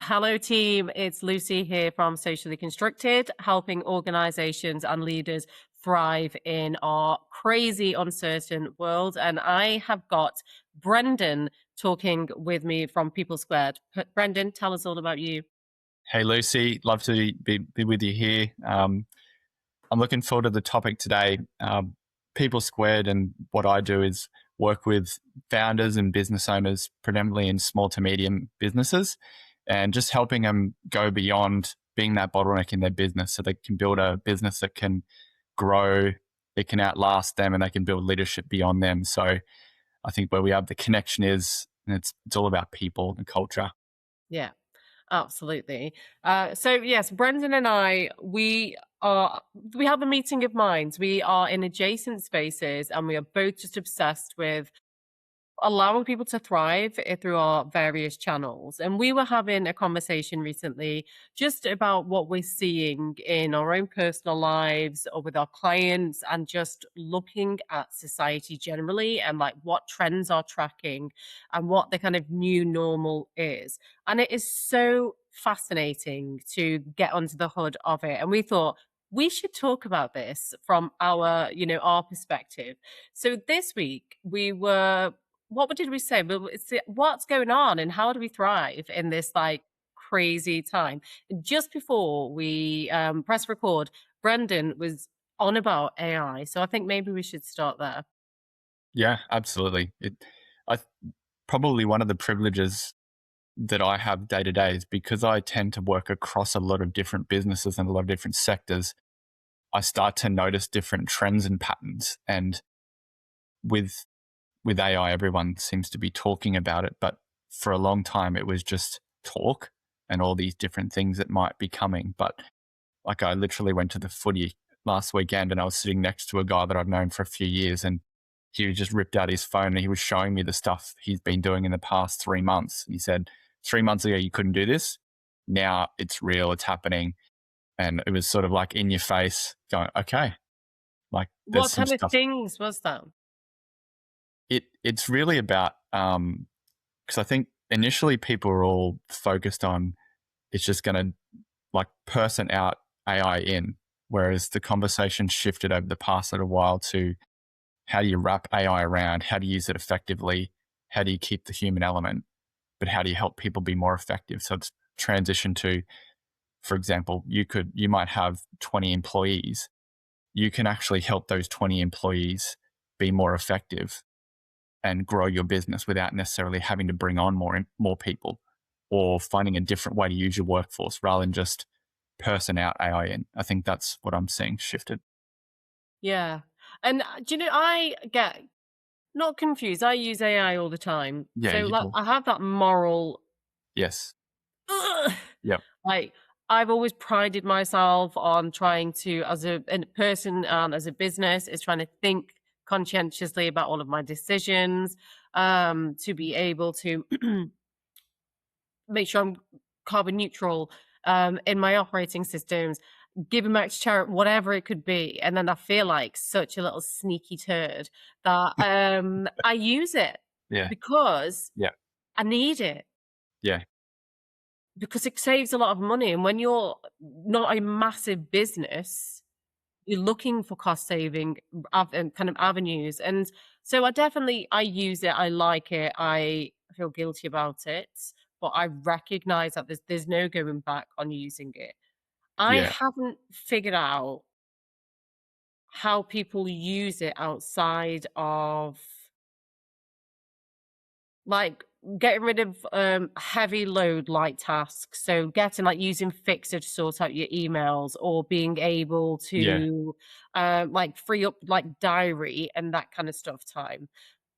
Hello, team. It's Lucy here from Socially Constructed, helping organizations and leaders thrive in our crazy, uncertain world. And I have got Brendan talking with me from People Squared. Brendan, tell us all about you. Hey, Lucy. Love to be with you here. I'm looking forward to the topic today. People Squared, and what I do is work with founders and business owners, predominantly in small to medium businesses, and just helping them go beyond being that bottleneck in their business so they can build a business that can grow, it can outlast them, and they can build leadership beyond them. So I think where we have the connection is, and it's all about people and culture. Yeah. Absolutely. So yes, Brendan and I, we have a meeting of minds. We are in adjacent spaces, and we are both just obsessed with allowing people to thrive through our various channels. And we were having a conversation recently just about what we're seeing in our own personal lives or with our clients, and just looking at society generally and like what trends are tracking and what the kind of new normal is. And it is so fascinating to get under the hood of it. And we thought, we should talk about this from our perspective. So this week we were, what did we say? Well, what's going on and how do we thrive in this like crazy time? Just before we press record, Brendan was on about AI. So I think maybe we should start there. Yeah, absolutely. I probably one of the privileges that I have day to day is because I tend to work across a lot of different businesses and a lot of different sectors. I start to notice different trends and patterns. And with AI, everyone seems to be talking about it, but for a long time it was just talk and all these different things that might be coming. But like I literally went to the footy last weekend and I was sitting next to a guy that I've known for a few years, and he just ripped out his phone and he was showing me the stuff he's been doing in the past 3 months. He said, 3 months ago, you couldn't do this. Now it's real, it's happening. And it was sort of like in your face going, okay, like there's What some kind of stuff. things was that? It's really about, because I think initially people were all focused on it's just going to like person out, AI in, whereas the conversation shifted over the past little while to how do you wrap AI around, how do you use it effectively, how do you keep the human element, but how do you help people be more effective? So it's transition to, for example, you might have 20 employees. You can actually help those 20 employees be more effective and grow your business without necessarily having to bring on more people, or finding a different way to use your workforce rather than just person out, AI in. I think that's what I'm seeing shifted. Yeah. And do you know, I get not confused. I use AI all the time. Yeah, So you like do. I have that moral Yes. ugh, Yep. like I've always prided myself on trying to, as a person and as a business, is trying to think conscientiously about all of my decisions, to be able to make sure I'm carbon neutral in my operating systems, giving back to charity, whatever it could be. And then I feel like such a little sneaky turd that I use it Yeah. because Yeah. I need it, Yeah. because it saves a lot of money. And when you're not a massive business, you're looking for cost saving kind of avenues. And so I use it. I like it. I feel guilty about it, but I recognize that there's no going back on using it. I Yeah. haven't figured out how people use it outside of like getting rid of heavy load light tasks. So getting like using Fixer to sort out your emails, or being able Yeah. to like free up like diary and that kind of stuff time,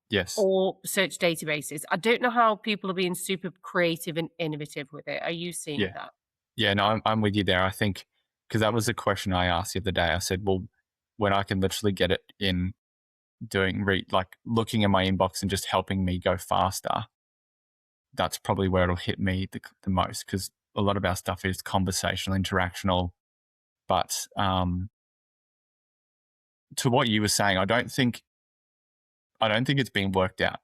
Yes. or search databases. I don't know how people are being super creative and innovative with it. Are you seeing Yeah. that? Yeah. No, I'm with you there. I think because that was a question I asked the other day. I said, well, when I can literally get it in like looking at my inbox and just helping me go faster, that's probably where it'll hit me the most, because a lot of our stuff is conversational, interactional. But to what you were saying, I don't think it's been worked out.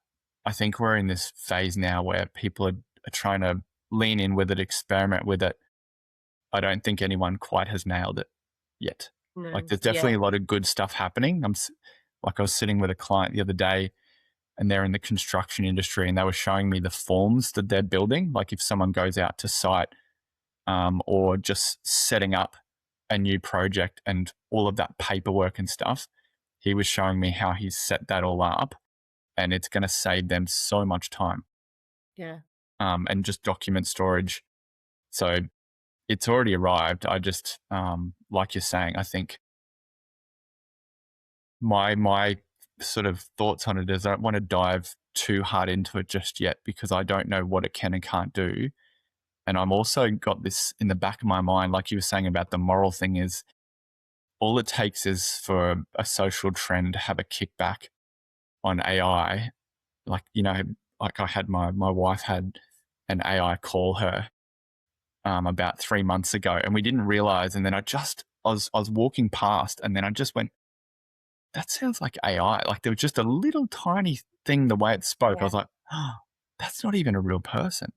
I think we're in this phase now where people are trying to lean in with it, experiment with it. I don't think anyone quite has nailed it yet. Like No. there's Yeah. definitely a lot of good stuff happening. Like I was sitting with a client the other day and they're in the construction industry and they were showing me the forms that they're building. Like if someone goes out to site or just setting up a new project and all of that paperwork and stuff, he was showing me how he's set that all up and it's going to save them so much time Yeah. and just document storage. So it's already arrived. I just, like you're saying, I think my sort of thoughts on it is I don't want to dive too hard into it just yet because I don't know what it can and can't do. And I'm also got this in the back of my mind, like you were saying about the moral thing, is all it takes is for a social trend to have a kickback on AI. Like, like I had my wife had an AI call her about 3 months ago and we didn't realize. And then I was walking past and then I just went, that sounds like AI. Like there was just a little tiny thing, the way it spoke. I Yeah. was like, oh, that's not even a real person.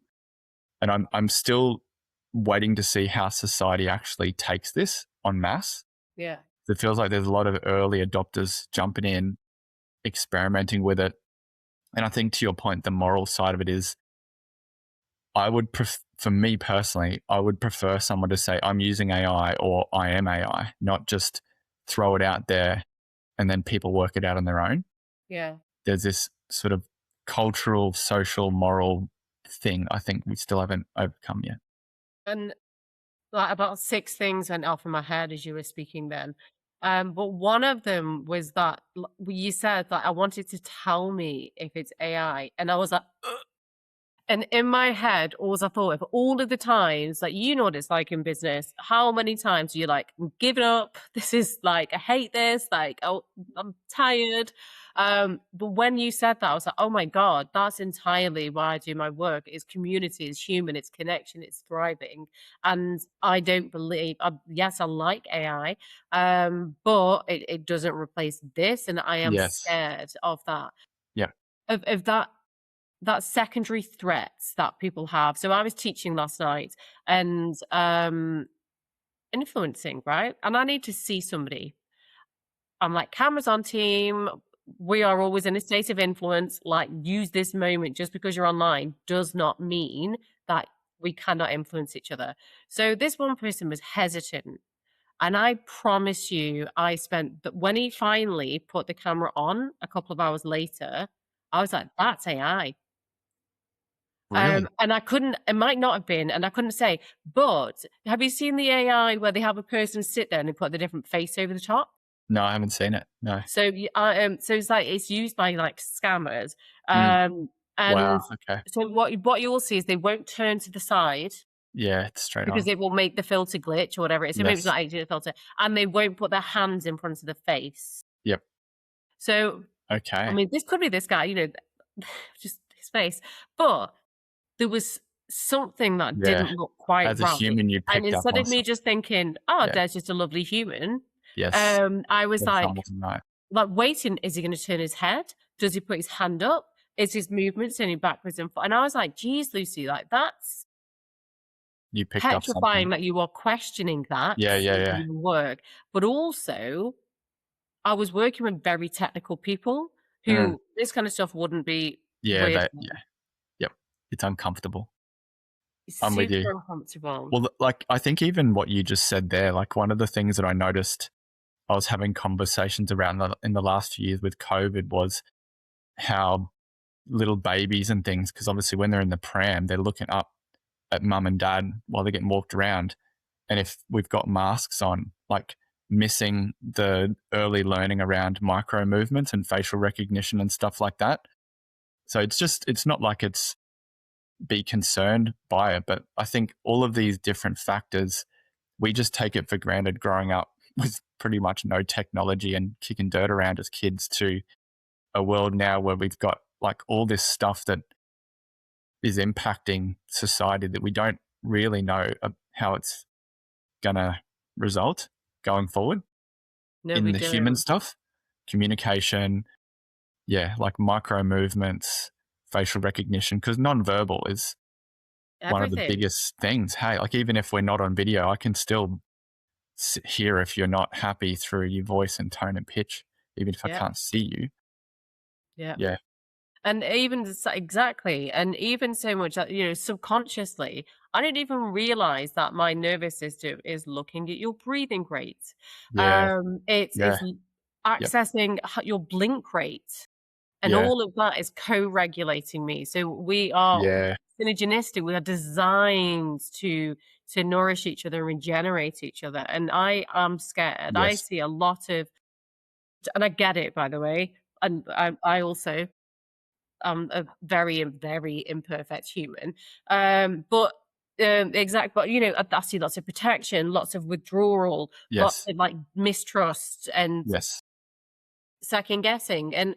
And I'm still waiting to see how society actually takes this en masse. Yeah. It feels like there's a lot of early adopters jumping in, experimenting with it. And I think to your point, the moral side of it is for me personally, I would prefer someone to say, I'm using AI or I am AI, not just throw it out there and then people work it out on their own. Yeah. There's this sort of cultural, social, moral thing I think we still haven't overcome yet. And like about 6 things went off in my head as you were speaking then. But one of them was that you said that I wanted to tell me if it's AI, and I was like, and in my head, alls I thought of all of the times, like, you know what it's like in business. How many times are you like, "I'm giving up. This is like, I hate this. Like, oh, I'm tired." But when you said that, I was like, "Oh my God, that's entirely why I do my work. It's community, it's human, it's connection, it's thriving." And I don't believe, yes, I like AI, but it doesn't replace this. And I am Yes. scared of that, Yeah. of that secondary threats that people have. So I was teaching last night and influencing, right? And I need to see somebody. I'm like, cameras on team. We are always in a state of influence. Like, use this moment. Just because you're online does not mean that we cannot influence each other. So this one person was hesitant. And I promise you, I spent, but when he finally put the camera on a couple of hours later, I was like, that's AI. Really? And I couldn't, it might not have been, and I couldn't say, but have you seen the AI where they have a person sit there and they put the different face over the top? No, I haven't seen it. No. So so it's like it's used by like scammers. Mm. And Wow. Okay. so what you will see is they won't turn to the side Yeah, it's straight because on. it will make the filter glitch or whatever it is. So maybe it's Yes. not actually a filter, and they won't put their hands in front of the face. Yep. So I Okay. mean, this could be this guy, just his face, but there was something that Yeah. didn't look quite As a right, human, you and picked up instead on of me something. just thinking, "Oh, Yeah. there's just a lovely human," Yes. I was There's like something right. waiting, is he gonna turn his head? Does he put his hand up? Is his movement turning backwards and and I was like, "Geez, Lucy, like, that's You picked up petrifying something. that you are questioning that Yeah, yeah, in yeah. your work." But also, I was working with very technical people Mm. who this kind of stuff wouldn't be Yeah, weird that for yeah. them. Yep. It's uncomfortable. It's I'm with you. super uncomfortable. Well, like I think even what you just said there, like one of the things that I noticed I was having conversations around in the last few years with COVID was how little babies and things, because obviously when they're in the pram, they're looking up at mum and dad while they're getting walked around. And if we've got masks on, like missing the early learning around micro movements and facial recognition and stuff like that. So it's not like it's be concerned by it, but I think all of these different factors, we just take it for granted growing up with pretty much no technology and kicking dirt around as kids to a world now where we've got like all this stuff that is impacting society that we don't really know how it's going to result going forward No, in we the human don't. stuff, communication, yeah, like micro movements, facial recognition, because nonverbal is one of the everything. biggest things. Hey, like even if we're not on video, I can still hear if you're not happy through your voice and tone and pitch, even if I Yeah, can't see you. yeah. Yeah, And even exactly, and even so much that, subconsciously, I didn't even realize that my nervous system is looking at your breathing rate. yeah, yeah, It's yep, accessing your blink rate, and yeah, all of that is co-regulating me. So we are yeah, synergistic. We are designed to nourish each other and regenerate each other. And I am scared. I yes, see a lot of, and I get it, by the way. And I also a very, very imperfect human. But but I see lots of protection, lots of withdrawal, lots yes, of like mistrust and yes. second guessing. And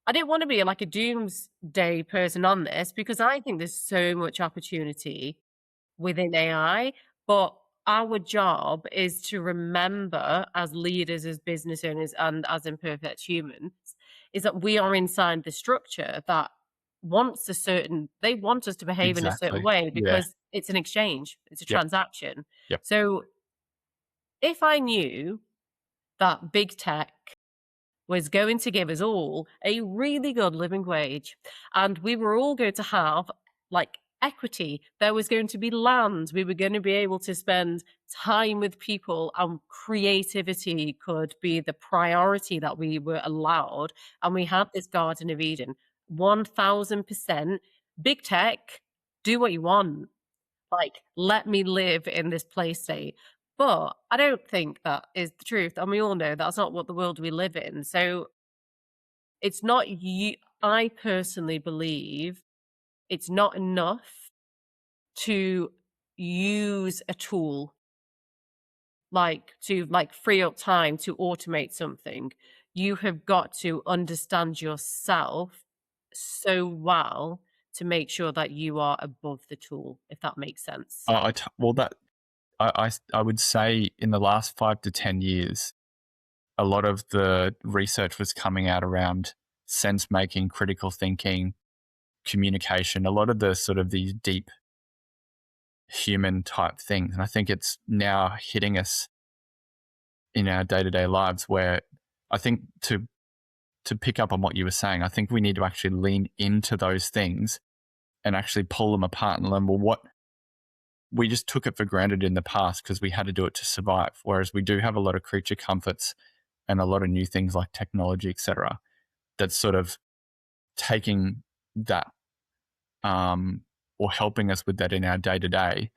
I didn't want to be like a doomsday person on this because I think there's so much opportunity within AI, but our job is to remember as leaders, as business owners, and as imperfect humans, is that we are inside the structure that they want us to behave in a certain Exactly. way Yeah. because it's an exchange, it's a Yep. transaction. Yep. So if I knew that big tech was going to give us all a really good living wage. And we were all going to have like equity. There was going to be land. We were going to be able to spend time with people, and creativity could be the priority that we were allowed. And we had this Garden of Eden. 1000% big tech, do what you want. Like, let me live in this play state. But I don't think that is the truth. And we all know that's not what the world we live in. So it's not you. I personally believe it's not enough to use a tool like to like free up time to automate something. You have got to understand yourself so well to make sure that you are above the tool, if that makes sense. Well, that I would say in the last 5 to 10 years, a lot of the research was coming out around sense making, critical thinking, communication, a lot of the sort of these deep human type things. And I think it's now hitting us in our day to day lives where I think to pick up on what you were saying, I think we need to actually lean into those things and actually pull them apart and learn, well, what we just took it for granted in the past because we had to do it to survive. Whereas we do have a lot of creature comforts and a lot of new things like technology, etc., that's sort of taking that or helping us with that in our day to day.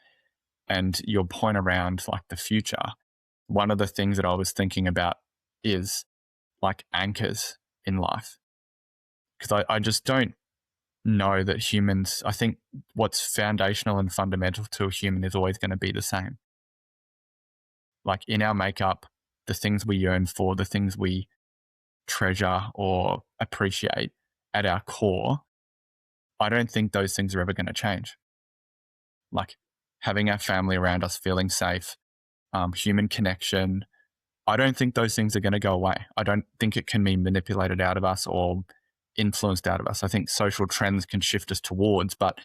And your point around like the future, one of the things that I was thinking about is like anchors in life. Because I just don't know that humans, I think what's foundational and fundamental to a human is always going to be the same. Like in our makeup, the things we yearn for, the things we treasure or appreciate at our core, I don't think those things are ever going to change. Like having our family around us, feeling safe, human connection. I don't think those things are going to go away. I don't think it can be manipulated out of us or influenced out of us. I think social trends can shift us towards, but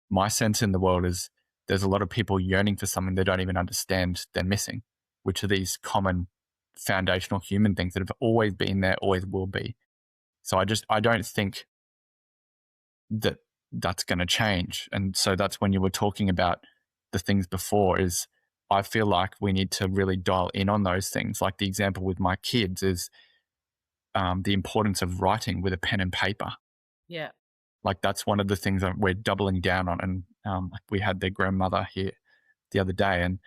my sense in the world is there's a lot of people yearning for something they don't even understand they're missing, which are these common foundational human things that have always been there, always will be. So I don't think that that's going to change. And so that's when you were talking about the things before is I feel like we need to really dial in on those things. Like the example with my kids is the importance of writing with a pen and paper. Yeah. Like that's one of the things that we're doubling down on. And like we had their grandmother here the other day and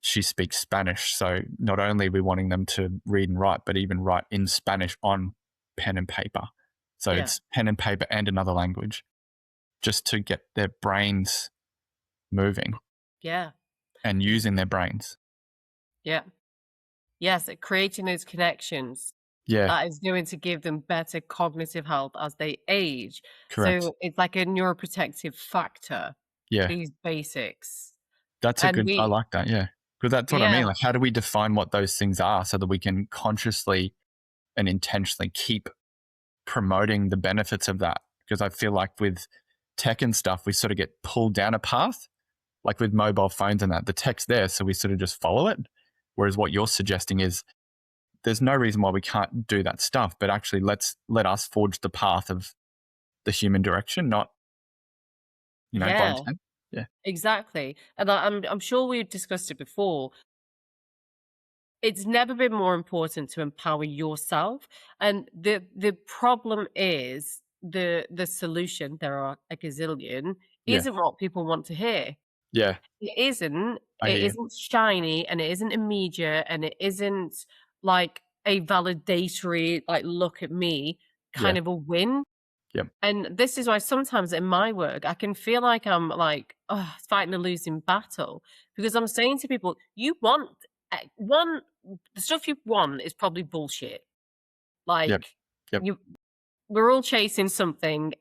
she speaks Spanish. So not only are we wanting them to read and write, but even write in Spanish on pen and paper. So Yeah. it's pen and paper and another language just to get their brains moving Yeah. and using their brains. Yeah. Yes, creating those connections Yeah, that is going to give them better cognitive health as they age. correct. So it's like a neuroprotective factor, Yeah, these basics. that's a And good, I we like that. Yeah. Because that's what I mean. yeah, Like, how do we define what those things are so that we can consciously and intentionally keep promoting the benefits of that? Because I feel like with tech and stuff, we sort of get pulled down a path, like with mobile phones and that. The tech's there, so we sort of just follow it. Whereas what you're suggesting is there's no reason why we can't do that stuff, but actually let us forge the path of the human direction, not, by Yeah, intent. Yeah. exactly. And I'm sure we've discussed it before. It's never been more important to empower yourself. And the problem is the solution, there are a gazillion, Yeah. isn't what people want to hear. Yeah. It isn't. I It hear you. isn't shiny and it isn't immediate and it isn't like a validatory, like, look at me Yeah. kind of a win. Yep. And this is why sometimes in my work, I can feel like I'm like, oh, fighting a losing battle because I'm saying to people, you want one, the stuff you want is probably bullshit. Yep. Like, Yep. you, we're all chasing something.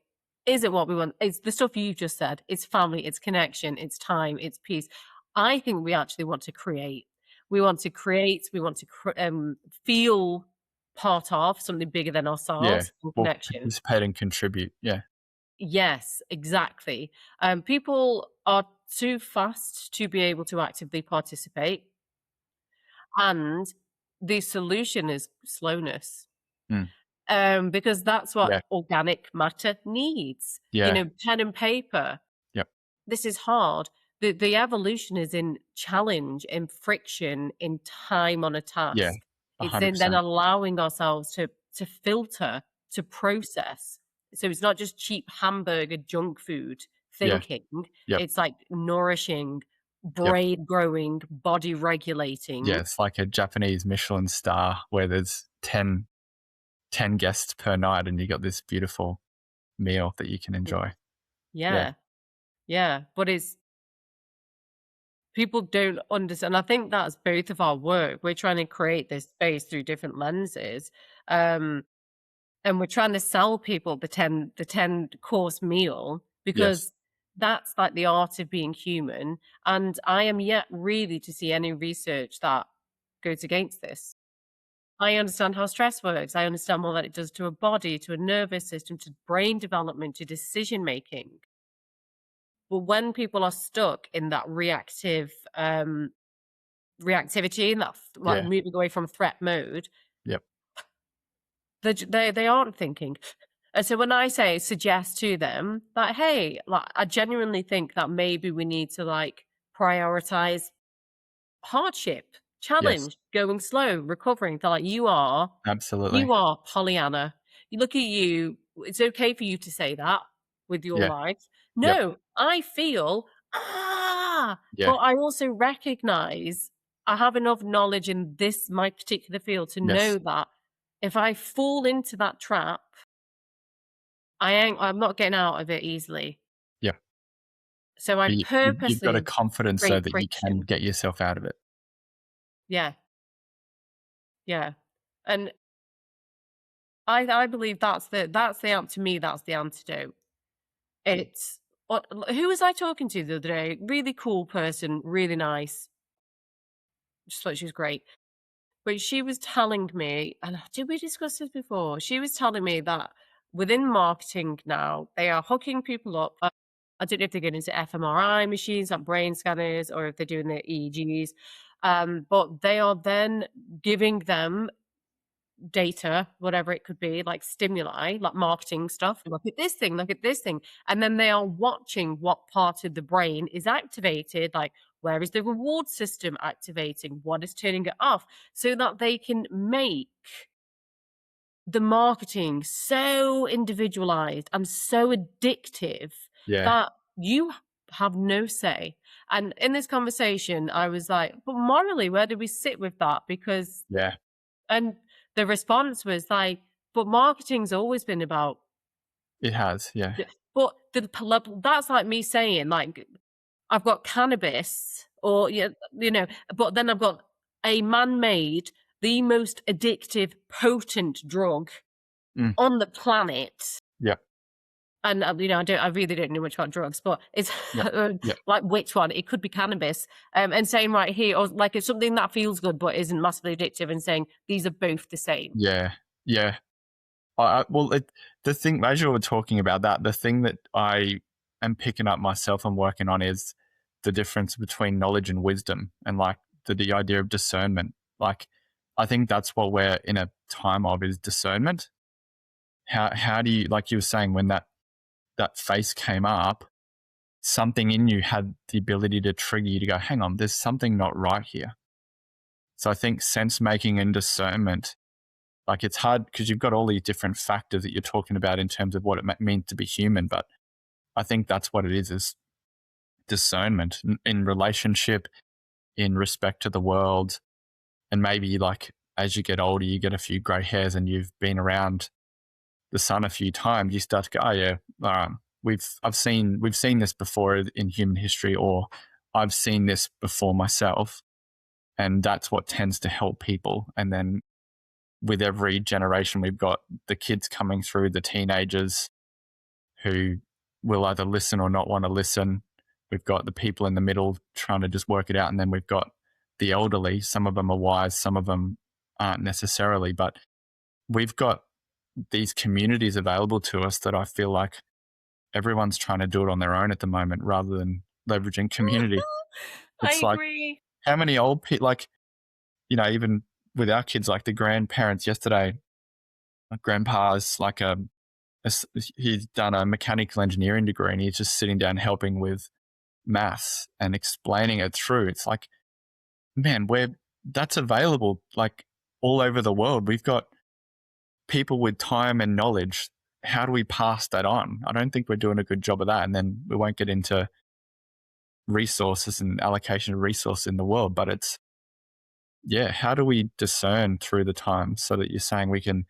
Isn't what we want. It's the stuff you just said. It's family, it's connection, it's time, it's peace. I think we actually want to create. We want to create. We want to feel part of something bigger than Yeah. ourselves and Well, connection. participate and contribute. Yeah. Yes, exactly. People are too fast to be able to actively participate, and the solution is slowness. Mm. Because that's what Yeah. organic matter needs. Yeah. Pen and paper. Yep. This is hard. The evolution is in challenge, in friction, in time on a Yeah. task. It's in then 100%. allowing ourselves to filter, to process. So it's not just cheap hamburger junk food Yeah. thinking. Yep. It's like nourishing, Yep. brain growing, body regulating. Yeah. It's like a Japanese Michelin star where there's 10 guests per night and you got this beautiful meal that you can enjoy. Yeah. Yeah. Yeah. But it's people don't understand. I think that's both of our work. We're trying to create this space through different lenses. Um, and we're trying to sell people the 10 course meal Yes. because that's like the art of being human. And I am yet really to see any research that goes against this. I understand how stress works. I understand what that it does to a body, to a nervous system, to brain development, to decision making. But when people are stuck in that reactivity and that like Yeah. moving away from threat mode, Yep. they aren't thinking. And so when I say suggest to them that, hey, like I genuinely think that maybe we need to like prioritize hardship, Yes. challenge, going slow, recovering. They're like, Absolutely. you are Pollyanna. You look at you. It's okay for you to say that with your Yeah. life. Yep. No, I feel Yeah. but I also recognize I have enough knowledge in this my particular field to Yes. know that if I fall into that trap, I'm not getting out of it easily. Yeah. So I You've got a purposely confidence so create that you can friction. get yourself out of it. Yeah, yeah. And I believe that's the to me, that's the antidote. It's what who was I talking to the other day? Really cool person, really nice. Just thought she was great. But she was telling me, and did we discuss this before? She was telling me that within marketing now, they are hooking people up. I don't know if they're getting into fMRI machines, like brain scanners, or if they're doing their EEGs. But they are then giving them data, whatever it could be, like stimuli, like marketing stuff. Look at this thing, look at this thing. And then they are watching what part of the brain is activated, like where is the reward system activating, what is turning it off, so that they can make the marketing so individualized and so addictive Yeah. that you have no say. And in this conversation, I was like, but morally, where do we sit with that? Because Yeah. and the response was like, "But marketing's always been about." It has. Yeah. But that's like me saying, like, I've got cannabis, or but then I've got a man-made, the most addictive, potent drug Mm. on the planet. Yep. And I really don't know much about drugs, but it's Yep. Yep. like which one? It could be cannabis. And saying right here, or like it's something that feels good but isn't massively addictive, and saying these are both the same. Yeah. Yeah. Well, the thing, as you were talking about that, the thing that I am picking up myself and working on is the difference between knowledge and wisdom, and like the idea of discernment. Like, I think that's what we're in a time of, is discernment. How do you, like you were saying, when that face came up, something in you had the ability to trigger you to go, hang on, there's something not right here. So I think sense making and discernment, like, it's hard because you've got all these different factors that you're talking about in terms of what it means to be human. But I think that's what it is discernment in relationship, in respect to the world. And maybe, like, as you get older, you get a few grey hairs and you've been around the sun a few times, you start to go, oh yeah, we've seen this before in human history, or I've seen this before myself. And that's what tends to help people. And then with every generation, we've got the kids coming through, the teenagers who will either listen or not want to listen. We've got the people in the middle trying to just work it out. And then we've got the elderly. Some of them are wise, some of them aren't necessarily. But we've got these communities available to us that I feel like everyone's trying to do it on their own at the moment rather than leveraging community. I It's like, agree. how many old people, like, even with our kids, like the grandparents yesterday, my grandpa's like he's done a mechanical engineering degree and he's just sitting down helping with maths and explaining it through. It's like, man, that's available like all over the world. We've got people with time and knowledge. How do we pass that on? I don't think we're doing a good job of that. And then we won't get into resources and allocation of resources in the world. But it's, yeah, how do we discern through the time so that you're saying we can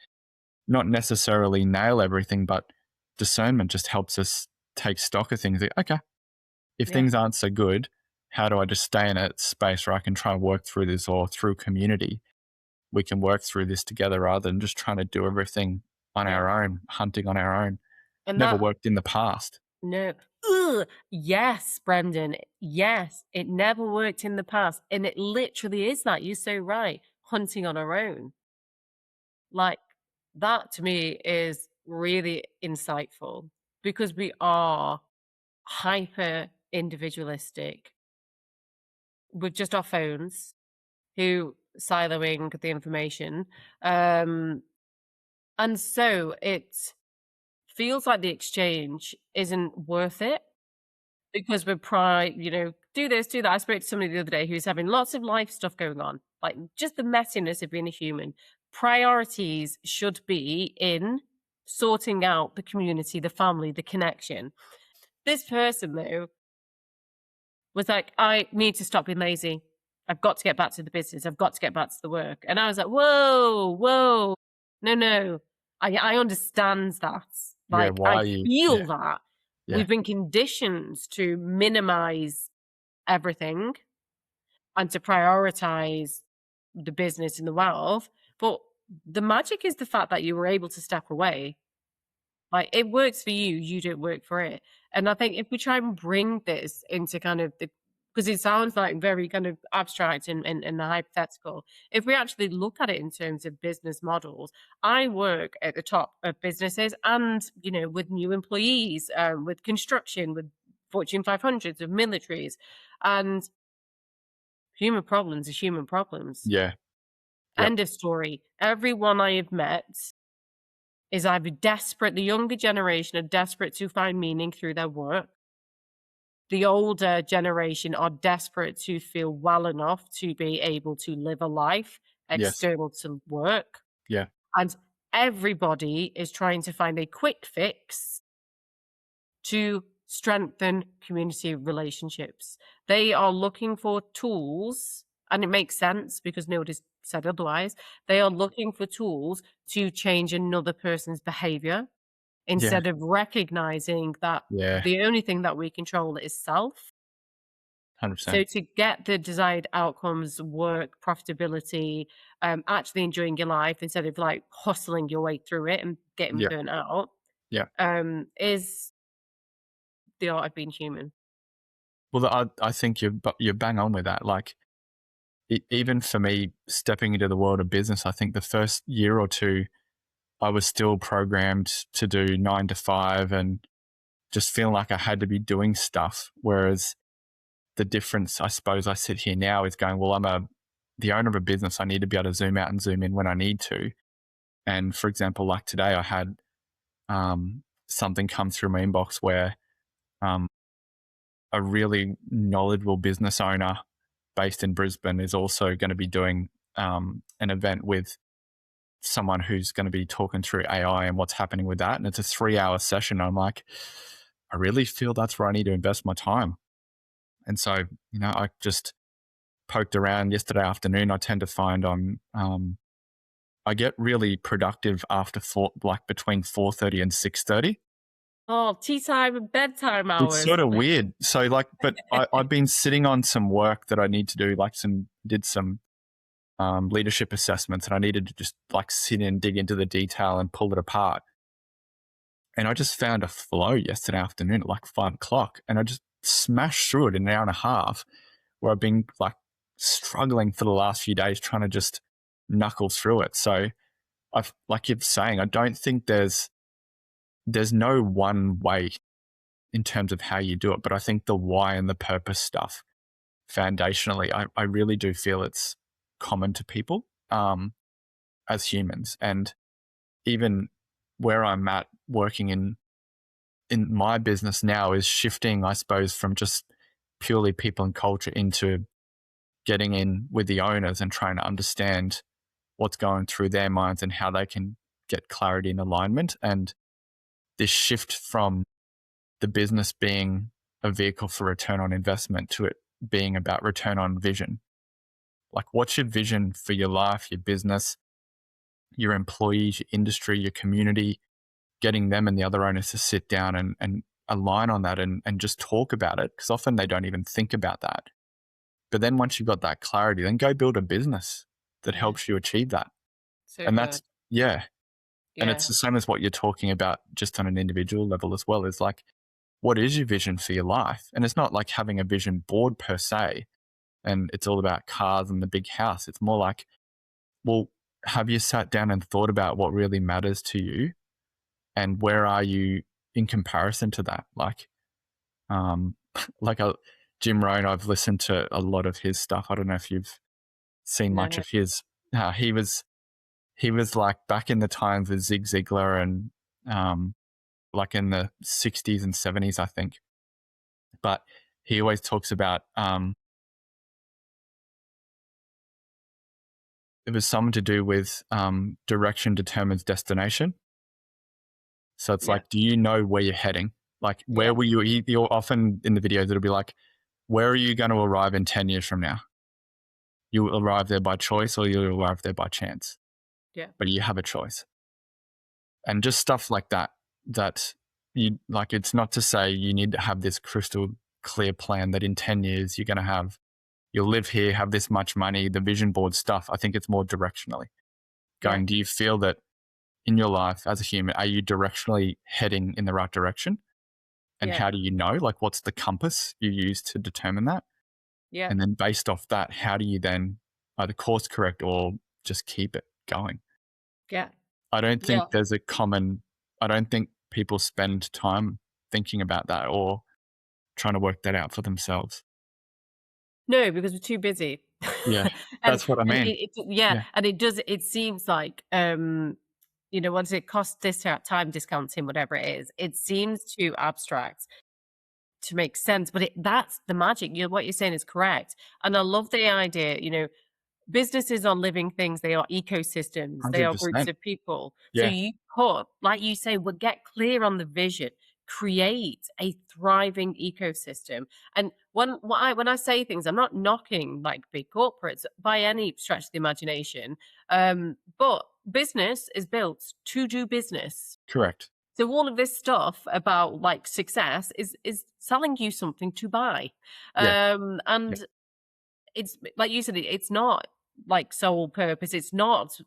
not necessarily nail everything, but discernment just helps us take stock of things. Like, okay, if Yeah. things aren't so good, how do I just stay in a space where I can try and work through this, or through community, we can work through this together rather than just trying to do everything on Yeah. our own, hunting on our own. And Never that, worked in the past. no. Ugh. Yes, Brendan. Yes, it never worked in the past. And it literally is that. You're so right. Hunting on our own. Like, that to me is really insightful because we are hyper individualistic with just our phones, who siloing the information. Um, and so it feels like the exchange isn't worth it because we're do this, do that. I spoke to somebody the other day who's having lots of life stuff going on, like just the messiness of being a human. Priorities should be in sorting out the community, the family, the connection. This person, though, was like, I need to stop being lazy. I've got to get back to the business. I've got to get back to the work. And I was like, whoa, whoa, no, no. I understand that. Yeah, Like, why I are you? feel Yeah, that. yeah, We've been conditioned to minimize everything and to prioritize the business and the wealth. But the magic is the fact that you were able to step away. Like, it works for you, you don't work for it. And I think if we try and bring this into kind of because it sounds like very kind of abstract and hypothetical. If we actually look at it in terms of business models, I work at the top of businesses and, with new employees, with construction, with Fortune 500s, with militaries, and human problems are human problems. yeah, yep, End of story. Everyone I have met is either desperate, the younger generation are desperate to find meaning through their work. The older generation are desperate to feel well enough to be able to live a life yes, external to work. yeah, And everybody is trying to find a quick fix to strengthen community relationships. They are looking for tools, and it makes sense because nobody's said otherwise. They are looking for tools to change another person's behavior yeah, instead of recognizing that yeah, the only thing that we control is self. 100%. So to get the desired outcomes, work, profitability, actually enjoying your life instead of like hustling your way through it and getting Yeah, burnt out, yeah. is the art of being human. Well, I think you're bang on with that. Like, even for me, stepping into the world of business, I think the first year or two, I was still programmed to do 9 to 5 and just feeling like I had to be doing stuff. Whereas the difference, I suppose, I sit here now is going, well, the owner of a business. I need to be able to zoom out and zoom in when I need to. And for example, like today, I had something come through my inbox where a really knowledgeable business owner based in Brisbane is also going to be doing an event with someone who's going to be talking through AI and what's happening with that. And it's a 3-hour session. I'm like, I really feel that's where I need to invest my time. And so, I just poked around yesterday afternoon. I tend to find I get really productive after between 4:30 and 6:30. Oh, tea time and bedtime It's hours. sort of weird. So but I've been sitting on some work that I need to do, did some leadership assessments, and I needed to just sit in, dig into the detail and pull it apart. And I just found a flow yesterday afternoon at 5 o'clock, and I just smashed through it in an hour and a half, where I've been struggling for the last few days trying to just knuckle through it. So like you're saying, I don't think there's no one way in terms of how you do it, but I think the why and the purpose stuff, foundationally, I really do feel it's common to people as humans. And even where I'm at working in my business now is shifting, I suppose, from just purely people and culture into getting in with the owners and trying to understand what's going through their minds and how they can get clarity and alignment. And this shift from the business being a vehicle for return on investment to it being about return on vision. What's your vision for your life, your business, your employees, your industry, your community? Getting them and the other owners to sit down and align on that and just talk about it, because often they don't even think about that. But then once you've got that clarity, then go build a business that Yeah. helps you achieve that. So And good. that's, yeah. And Yeah. it's the same as what you're talking about just on an individual level as well, is what is your vision for your life? And it's not like having a vision board per se, and it's all about cars and the big house. It's more like, well, have you sat down and thought about what really matters to you? And where are you in comparison to that? Like a Jim Rohn, I've listened to a lot of his stuff. I don't know if you've seen No. much of his. He was back in the times with Zig Ziglar and in the 60s and 70s, I think. But he always talks about it was something to do with direction determines destination. So it's Yeah. do you know where you're heading? Where will you? You're often in the videos, it'll be where are you going to arrive in 10 years from now? You will arrive there by choice or you'll arrive there by chance. Yeah. But you have a choice. And just stuff like that you it's not to say you need to have this crystal clear plan that in 10 years you'll live here, have this much money, the vision board stuff. I think it's more directionally going, do you feel that in your life as a human, are you directionally heading in the right direction? And how do you know? What's the compass you use to determine that? Yeah. And then based off that, how do you then either course correct or just keep it going? Yeah. I don't Yeah. think I don't think people spend time thinking about that or trying to work that out for themselves. No, because we're too busy. Yeah, And that's what I mean. Yeah, and it seems like, once it costs this time discounting, whatever it seems too abstract to make sense, but that's the magic. What you're saying is correct. And I love the idea, businesses are living things, they are ecosystems, they are groups 100%. of people. So Yeah, you put, like you say, well, get clear on the vision, create a thriving ecosystem. And when I say things, I'm not knocking big corporates by any stretch of the imagination. But business is built to do business. correct. So all of this stuff about success is selling you something to buy. Yeah, yeah, And it's like you said, it's not sole purpose. It's not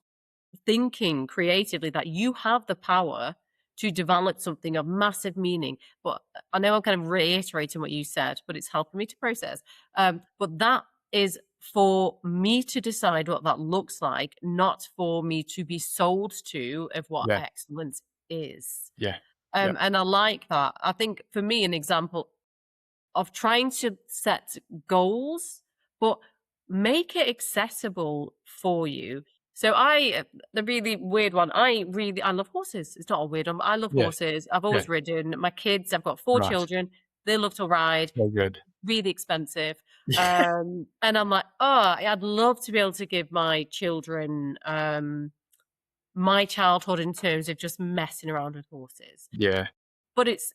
thinking creatively that you have the power to develop something of massive meaning. But I know I'm kind of reiterating what you said, but it's helping me to process. But that is for me to decide what that looks like, not for me to be sold to of what yeah, excellence is. yeah. Yep. And I like that. I think for me, an example of trying to set goals, but make it accessible for you. So the really weird one, I love horses. It's not a weird one, but I love Yeah. horses. I've Yeah. always ridden. My kids, I've got 4 Right. children. They love to ride, So good. really expensive. Yeah. And I'm like, oh, I'd love to be able to give my children my childhood in terms of just messing around with horses. Yeah. But it's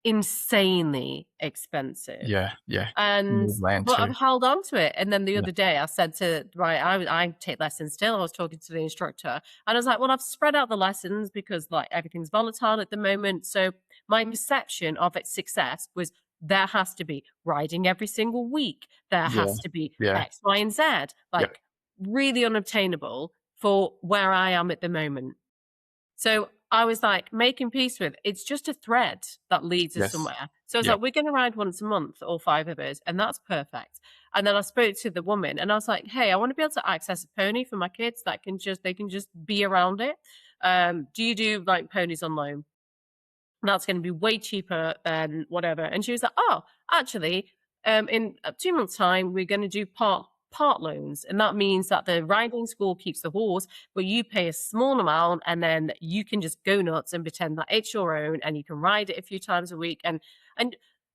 insanely expensive. Yeah. Yeah. You And need land but too. I've held on to it, and then the Yeah. other day I said to right, I take lessons still. I was talking to the instructor, and I was like, "Well, I've spread out the lessons because, like, everything's volatile at the moment." So my perception of its success was there has to be riding every single week. There Yeah. has to be Yeah. X, Y, and Z. Yep. Like, really unobtainable for where I am at the moment. So I was like making peace with it's just a thread that leads us Yes. somewhere. So it's Yep. like we're going to ride once a month, all 5 of us, and that's perfect. And then I spoke to the woman, and I was like, "Hey, I want to be able to access a pony for my kids that they can just be around it. Do you do like ponies on loan? That's going to be way cheaper than whatever." And she was like, "Oh, actually, in 2 months' time, we're going to do part loans, and that means that the riding school keeps the horse, but you pay a small amount, and then you can just go nuts and pretend that it's your own, and you can ride it a few times a week." And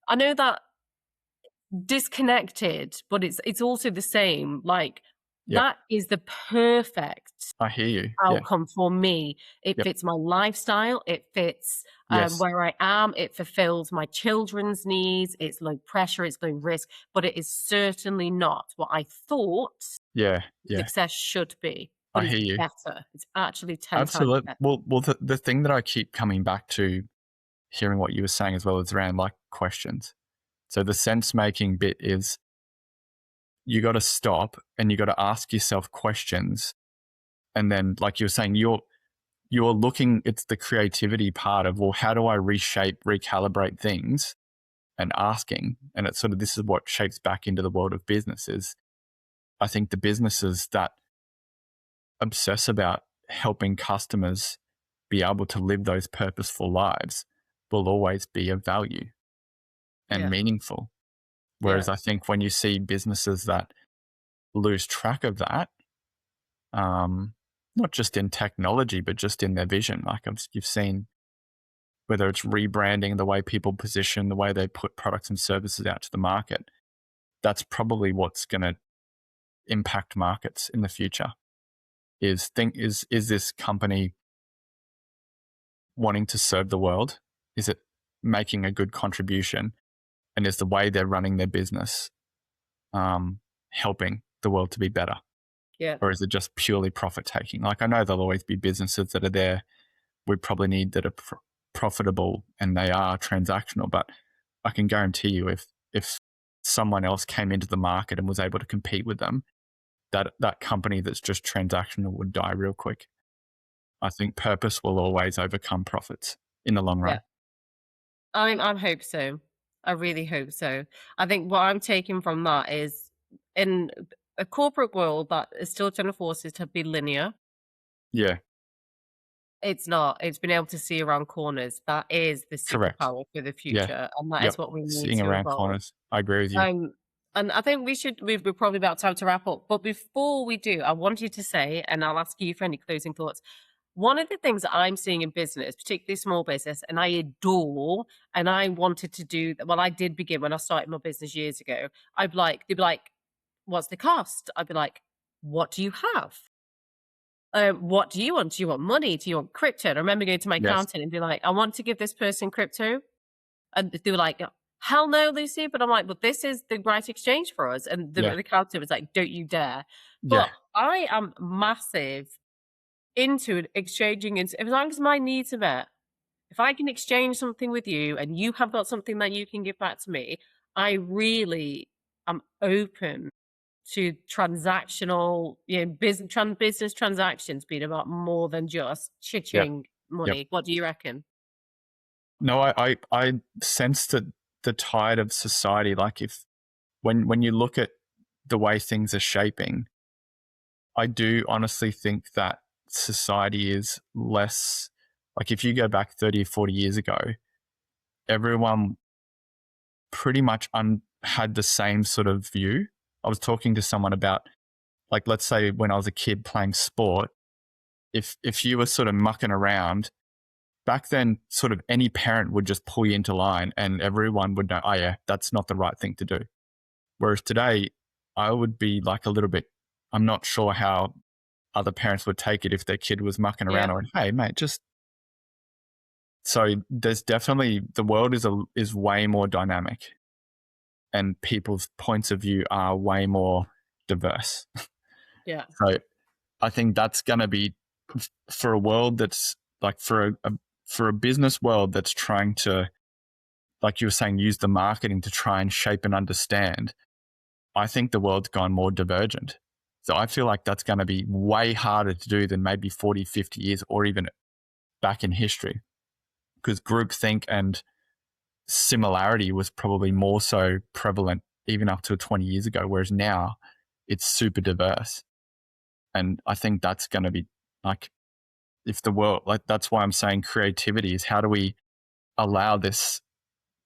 I know that disconnected, but it's also the same. Like Yep. that is the perfect I hear you. Yeah. outcome for me. It Yep. fits my lifestyle. It fits Yes. where I am. It fulfills my children's needs. It's low pressure. It's low risk, but it is certainly not what I thought Yeah. Yeah. success should be. I But it's hear you. better. It's actually 10 times Absolutely. better. Well, the thing that I keep coming back to, hearing what you were saying as well, is around like questions. So the sense making bit is you got to stop and you got to ask yourself questions. And then, like you were saying, you're looking, it's the creativity part of, well, how do I reshape, recalibrate things, and asking. And it's sort of, this is what shapes back into the world of businesses. I think the businesses that obsess about helping customers be able to live those purposeful lives will always be of value and Yeah. meaningful. Whereas Yeah. I think when you see businesses that lose track of that, not just in technology, but just in their vision, like you've seen, whether it's rebranding, the way people position, the way they put products and services out to the market, that's probably what's going to impact markets in the future. Is this company wanting to serve the world? Is it making a good contribution? And is the way they're running their business helping the world to be better? Yeah. Or is it just purely profit taking? Like, I know there'll always be businesses that are there we probably need that are profitable and they are transactional, but I can guarantee you if someone else came into the market and was able to compete with them, that company that's just transactional would die real quick. I think purpose will always overcome profits in the long Yeah. run. I hope so. I really hope so. I think what I'm taking from that is in a corporate world that is still trying to force it to be linear. Yeah, It's not. It's been able to see around corners. That is the correct. superpower for the Yeah, future, and that is yep. what we need Seeing to around evolve. corners. I agree with you. And I think we're probably about time to wrap up. But before we do, I want you to say, and I'll ask you for any closing thoughts. One of the things that I'm seeing in business, particularly small business, and I adore, and I wanted to do, well, I did begin when I started my business years ago. They'd be like, "What's the cost?" I'd be like, "What do you have? What do you want? Do you want money? Do you want crypto?" And I remember going to my Yes. accountant and be like, "I want to give this person crypto." And they were like, "Hell no, Lucy." But I'm like, "But this is the right exchange for us." And Yeah. the accountant was like, "Don't you dare." Yeah. But I am massive into exchanging, as long as my needs are met. If I can exchange something with you and you have got something that you can give back to me, I really am open to transactional, business transactions being about more than just Yep. chitching Yep. money. What do you reckon? No, I sense that the tide of society, like if when you look at the way things are shaping, I do honestly think that society is less Like if you go back 30 or 40 years ago, everyone pretty much had the same sort of view. I was talking to someone about, like, let's say when I was a kid playing sport, if you were sort of mucking around back then, sort of any parent would just pull you into line and everyone would know, oh yeah, that's not the right thing to do. Whereas today, I would be like a little bit, I'm not sure how other parents would take it if their kid was mucking around Yeah. or, hey mate, just. So there's definitely, the world is way more dynamic and people's points of view are way more diverse. Yeah. So I think that's going to be, for a world that's like, for a business world that's trying to, like you were saying, use the marketing to try and shape and understand, I think the world's gone more divergent. So I feel like that's going to be way harder to do than maybe 40, 50 years or even back in history, because groupthink and similarity was probably more so prevalent even up to 20 years ago, whereas now it's super diverse. And I think that's going to be like, if the world, like, that's why I'm saying creativity is, how do we allow this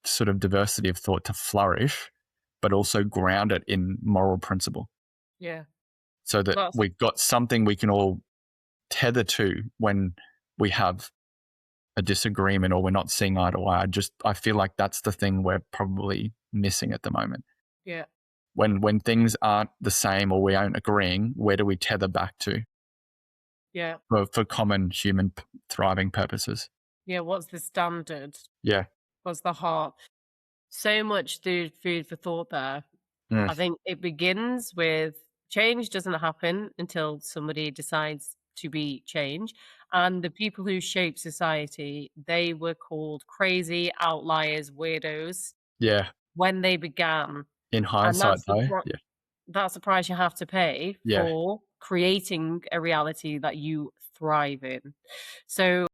sort of diversity of thought to flourish, but also ground it in moral principle, Yeah. so that That's we've got something we can all tether to when we have a disagreement or we're not seeing eye to eye. I feel like that's the thing we're probably missing at the moment. yeah. When things aren't the same or we aren't agreeing, where do we tether back to Yeah. for common human thriving purposes? Yeah. What's the standard? Yeah. What's the heart? So much food for thought there. Mm. I think it begins with change doesn't happen until somebody decides to be change. And the people who shape society, they were called crazy outliers, weirdos Yeah. when they began. In And hindsight, though, yeah. that's the price you have to pay Yeah. for creating a reality that you thrive in. So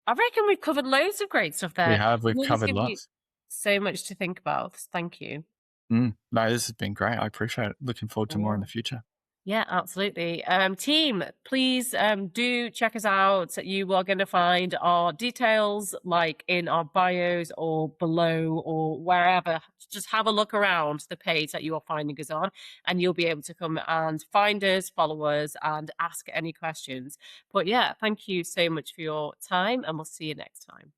I reckon we've covered loads of great stuff there. We've Really covered give you lots. so much to think about. Thank you. No, this has been great. I appreciate it. Looking forward to more in Yeah. the future. Yeah, absolutely. Team, please do check us out. You are going to find our details like in our bios or below or wherever. Just have a look around the page that you are finding us on, and you'll be able to come and find us, follow us, and ask any questions. But yeah, thank you so much for your time, and we'll see you next time.